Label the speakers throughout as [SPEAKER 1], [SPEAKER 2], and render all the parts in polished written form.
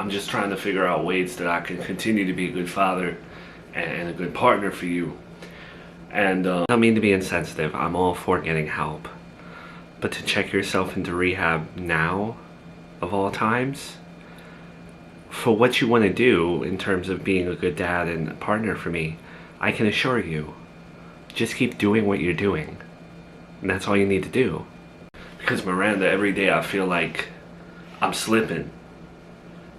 [SPEAKER 1] I'm just trying to figure out ways that I can continue to be a good father and a good partner for you. And I don't mean to be insensitive. I'm all for getting help. But to check yourself into rehab now, of all times, for what you want to do in terms of being a good dad and a partner for me, I can assure you, just keep doing what you're doing. And that's all you need to do. Because Miranda, every day I feel like I'm slipping.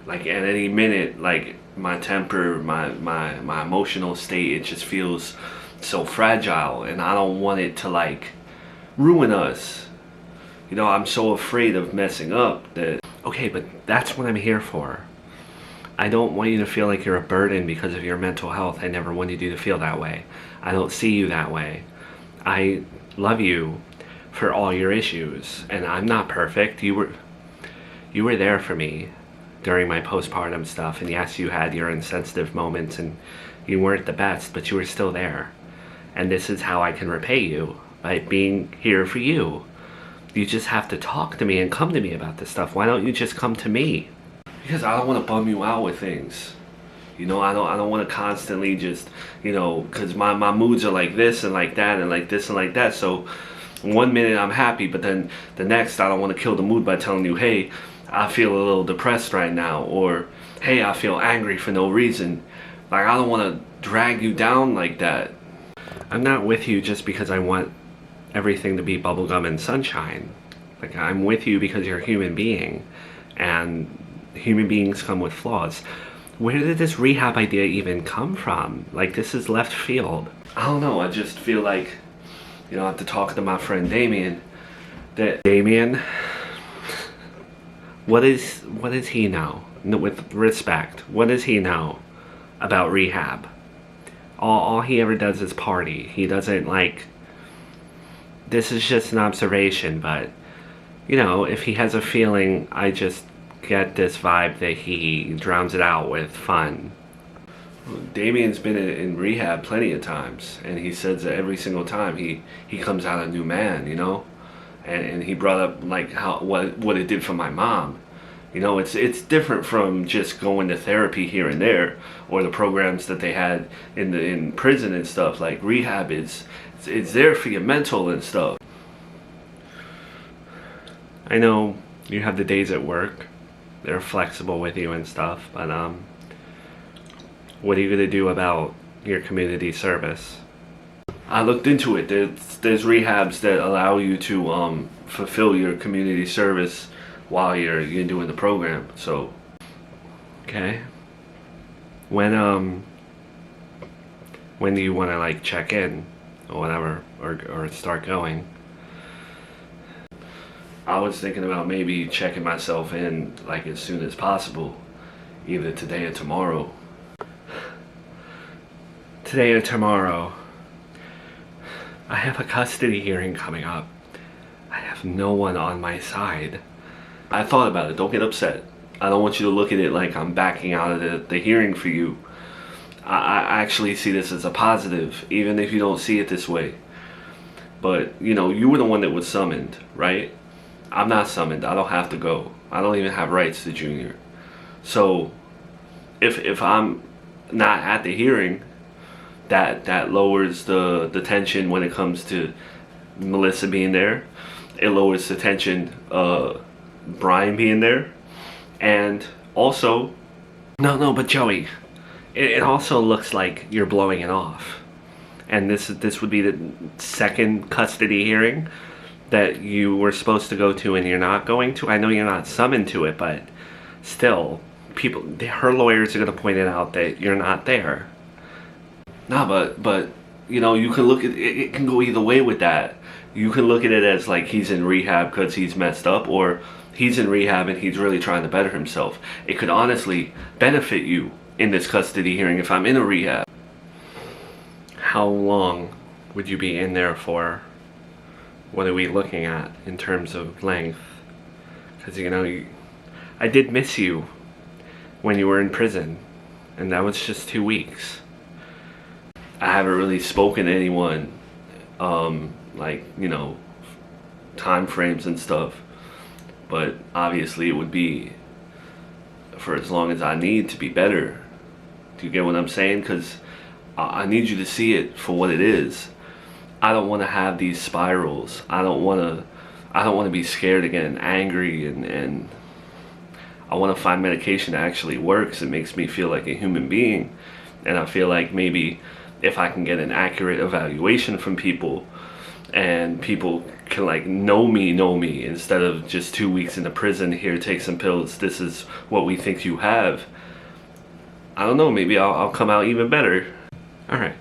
[SPEAKER 1] Like at any minute, like my temper, my emotional state, it just feels so fragile, and I don't want it to like ruin us. You know, I'm so afraid of messing up that, okay, but that's what I'm here for. I don't want you to feel like you're a burden because of your mental health. I never wanted you to feel that way. I don't see you that way. I love you for all your issues, and I'm not perfect. You were there for me during my postpartum stuff, and yes, you had your insensitive moments and you weren't the best, but you were still there. And this is how I can repay you, by being here for you. You just have to talk to me and come to me about this stuff. Why don't you just come to me? Because I don't want to bum you out with things. You know, I don't want to constantly just, you know, because my moods are like this and like that and like this and like that. So one minute I'm happy, but then the next I don't want to kill the mood by telling you, hey, I feel a little depressed right now, or hey, I feel angry for no reason. Like, I don't want to drag you down like that. I'm not with you just because I want everything to be bubblegum and sunshine. Like, I'm with you because you're a human being, and human beings come with flaws. Where did this rehab idea even come from? Like, this is left field. I don't know, I just feel like, you know, I have to talk to my friend Damien. Damien, what does he know? With respect, what does he know about rehab? All he ever does is party. He doesn't, like, this is just an observation, but, you know, if he has a feeling, I just get this vibe that he drowns it out with fun. Damien's been in rehab plenty of times, and he says that every single time he comes out a new man, you know? And he brought up, like, what it did for my mom. You know, it's different from just going to therapy here and there, or the programs that they had in prison and stuff. Like, rehab it's there for your mental and stuff. I know you have the days at work. They're flexible with you and stuff, but what are you gonna do about your community service? I looked into it. There's rehabs that allow you to fulfill your community service while you're doing the program. So, okay. When do you want to, like, check in or whatever, or start going? I was thinking about maybe checking myself in, like, as soon as possible, either today or tomorrow. Today or tomorrow. I have a custody hearing coming up. I have no one on my side. I thought about it. Don't get upset. I don't want you to look at it like I'm backing out of the hearing for you. I actually see this as a positive, even if you don't see it this way. But, you know, you were the one that was summoned, right? I'm not summoned. I don't have to go. I don't even have rights to Junior. So, if I'm not at the hearing, that lowers the tension when it comes to Melissa being there. It lowers the tension Brian being there. And also, no, but Joey, it also looks like you're blowing it off. And this would be the second custody hearing that you were supposed to go to and you're not going to. I know you're not summoned to it, but still, her lawyers are going to point it out that you're not there. Nah, but you know, you can look at it can go either way with that. You can look at it as like he's in rehab because he's messed up, or he's in rehab and he's really trying to better himself. It could honestly benefit you in this custody hearing if I'm in a rehab. How long would you be in there for? What are we looking at in terms of length? Because, you know, I did miss you when you were in prison, and that was just 2 weeks. I haven't really spoken to anyone, like, you know, time frames and stuff, but obviously it would be for as long as I need to be better. Do you get what I'm saying? Because I need you to see it for what it is. I don't want to have these spirals. I don't want to be scared again, angry, and I want to find medication that actually works. It makes me feel like a human being. And I feel like maybe if I can get an accurate evaluation from people, and people can like know me instead of just 2 weeks in the prison, here, take some pills, this is what we think you have. I don't know, maybe I'll come out even better. Alright.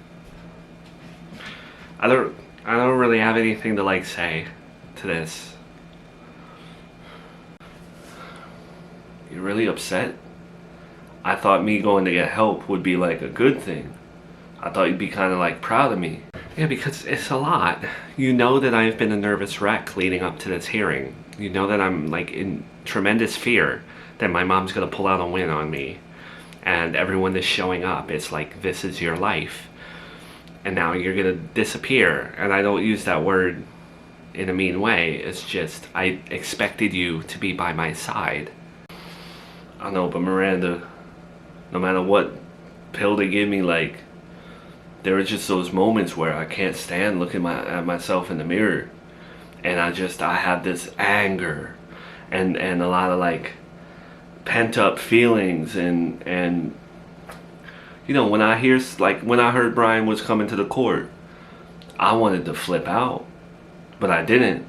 [SPEAKER 1] I don't really have anything to like say to this. You're really upset? I thought me going to get help would be like a good thing. I thought you'd be kind of like proud of me. Yeah, because it's a lot. You know that I've been a nervous wreck leading up to this hearing. You know that I'm like in tremendous fear that my mom's gonna pull out a win on me. And everyone that's showing up, it's like, this is your life. And now you're gonna disappear. And I don't use that word in a mean way. It's just, I expected you to be by my side. I know, but Miranda, no matter what pill they give me, like, there are just those moments where I can't stand looking at myself in the mirror. And I have this anger and a lot of like pent up feelings, and you know, when I heard Brian was coming to the court, I wanted to flip out, but I didn't.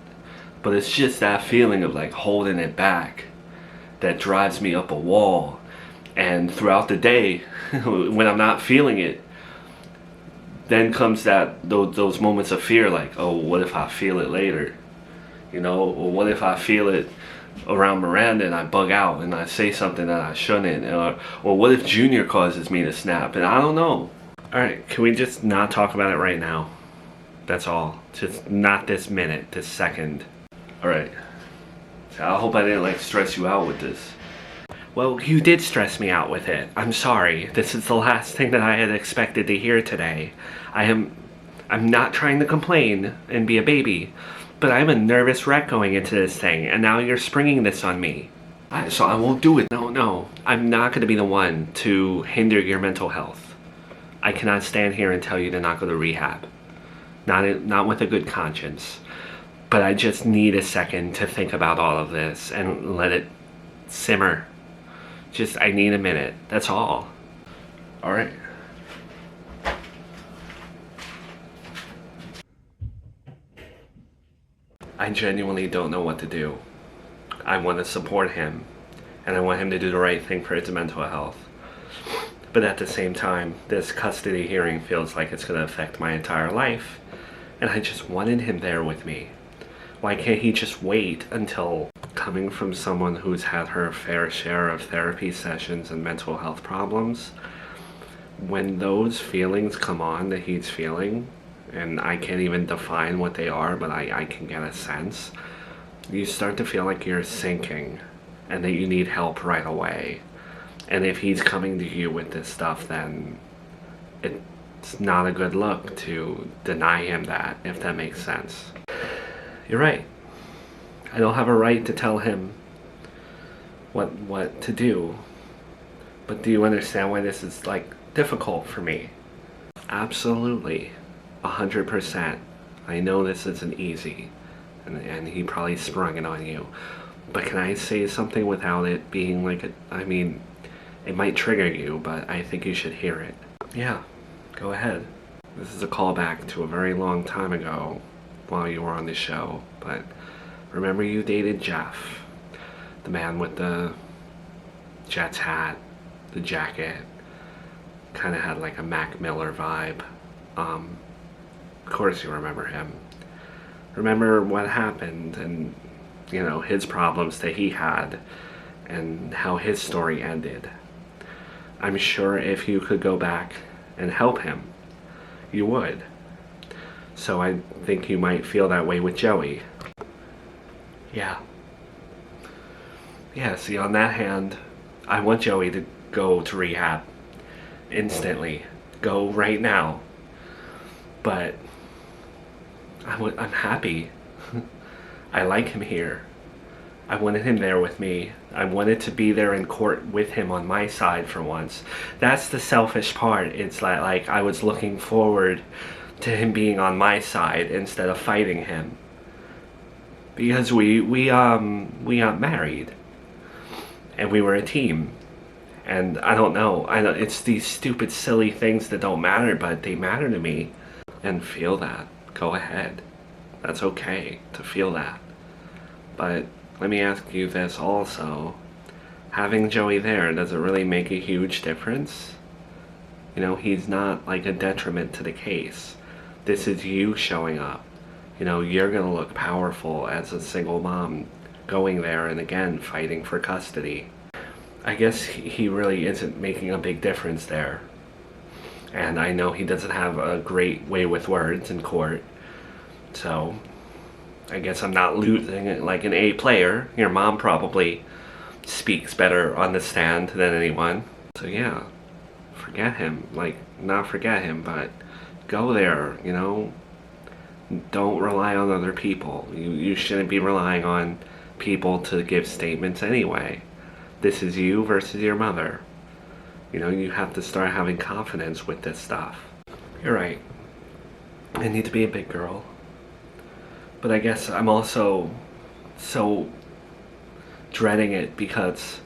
[SPEAKER 1] But it's just that feeling of like holding it back that drives me up a wall. And throughout the day, when I'm not feeling it, then comes those moments of fear, like, oh, what if I feel it later? You know, or what if I feel it around Miranda and I bug out and I say something that I shouldn't, or what if Junior causes me to snap? And I don't know. Alright, can we just not talk about it right now? That's all. Just not this minute, this second. Alright. I hope I didn't like stress you out with this. Well, you did stress me out with it. I'm sorry. This is the last thing that I had expected to hear today. I'm not trying to complain and be a baby, but I'm a nervous wreck going into this thing, and now you're springing this on me. So I won't do it. No. I'm not going to be the one to hinder your mental health. I cannot stand here and tell you to not go to rehab. Not with a good conscience. But I just need a second to think about all of this and let it simmer. I need a minute. That's all. Alright. I genuinely don't know what to do. I want to support him, and I want him to do the right thing for his mental health. But at the same time, this custody hearing feels like it's going to affect my entire life, and I just wanted him there with me. Why can't he just wait until, coming from someone who's had her fair share of therapy sessions and mental health problems, when those feelings come on that he's feeling, and I can't even define what they are, but I can get a sense, you start to feel like you're sinking and that you need help right away. And if he's coming to you with this stuff, then it's not a good look to deny him that, if that makes sense. You're right. I don't have a right to tell him what to do. But do you understand why this is like difficult for me? Absolutely. 100%. I know this isn't easy. And he probably sprung it on you. But can I say something without it being like it might trigger you, but I think you should hear it. Yeah, go ahead. This is a callback to a very long time ago while you were on the show, but remember you dated Jeff, the man with the Jets hat, the jacket, kind of had like a Mac Miller vibe. Of course you remember him. Remember what happened and, you know, his problems that he had and how his story ended. I'm sure if you could go back and help him, you would. So I think you might feel that way with Joey. Yeah. Yeah, see, on that hand, I want Joey to go to rehab. Instantly. Go right now. But I'm happy. I like him here. I wanted him there with me. I wanted to be there in court with him on my side for once. That's the selfish part. It's like I was looking forward to him being on my side instead of fighting him. Because we got married. And we were a team. And I don't know. It's these stupid, silly things that don't matter, but they matter to me. And feel that. Go ahead. That's okay to feel that. But let me ask you this also. Having Joey there, does it really make a huge difference? You know, he's not like a detriment to the case. This is you showing up. You know, you're gonna look powerful as a single mom going there and again fighting for custody. I guess he really isn't making a big difference there. And I know he doesn't have a great way with words in court. So I guess I'm not losing it like an A player. Your mom probably speaks better on the stand than anyone. So yeah, forget him. Like, not forget him, but go there, you know? Don't rely on other people. You shouldn't be relying on people to give statements anyway. This is you versus your mother. You know, you have to start having confidence with this stuff. You're right. I need to be a big girl. But I guess I'm also so dreading it because,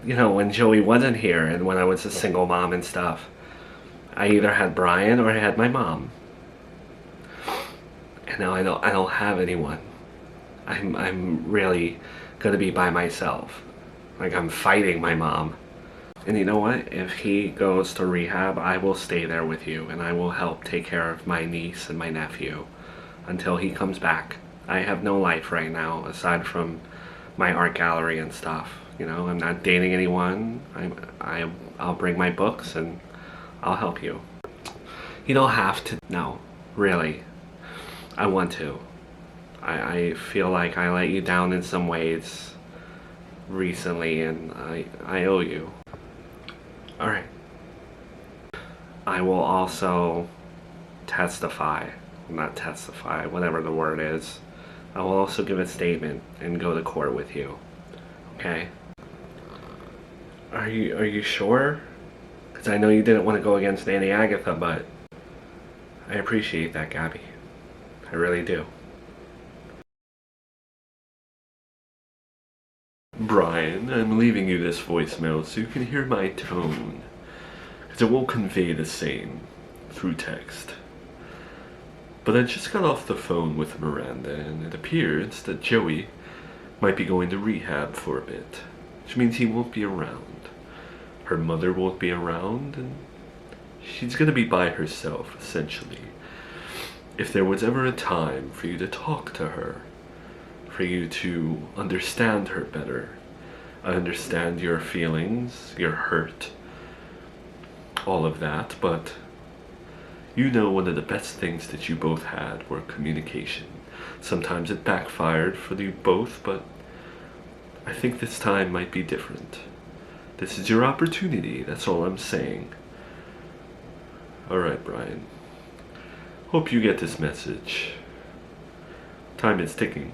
[SPEAKER 1] you know, when Joey wasn't here and when I was a single mom and stuff, I either had Brian or I had my mom. And now I don't have anyone. I'm really gonna be by myself. Like, I'm fighting my mom. And you know what? If he goes to rehab, I will stay there with you and I will help take care of my niece and my nephew until he comes back. I have no life right now aside from my art gallery and stuff. You know, I'm not dating anyone. I'll bring my books and I'll help you. You don't have to. No, really. I want to. I feel like I let you down in some ways recently and I owe you. Alright. I will also testify. Not testify, whatever the word is. I will also give a statement and go to court with you. Okay? Are you sure? Because I know you didn't want to go against Nanny Agatha, but I appreciate that, Gabby. I really do. Brian, I'm leaving you this voicemail so you can hear my tone. Because it won't convey the same through text. But I just got off the phone with Miranda, and it appears that Joey might be going to rehab for a bit, which means he won't be around. Her mother won't be around, and she's gonna be by herself, essentially. If there was ever a time for you to talk to her, for you to understand her better, I understand your feelings, your hurt, all of that, but you know one of the best things that you both had were communication. Sometimes it backfired for you both, but I think this time might be different. This is your opportunity, that's all I'm saying. Alright, Brian. Hope you get this message. Time is ticking.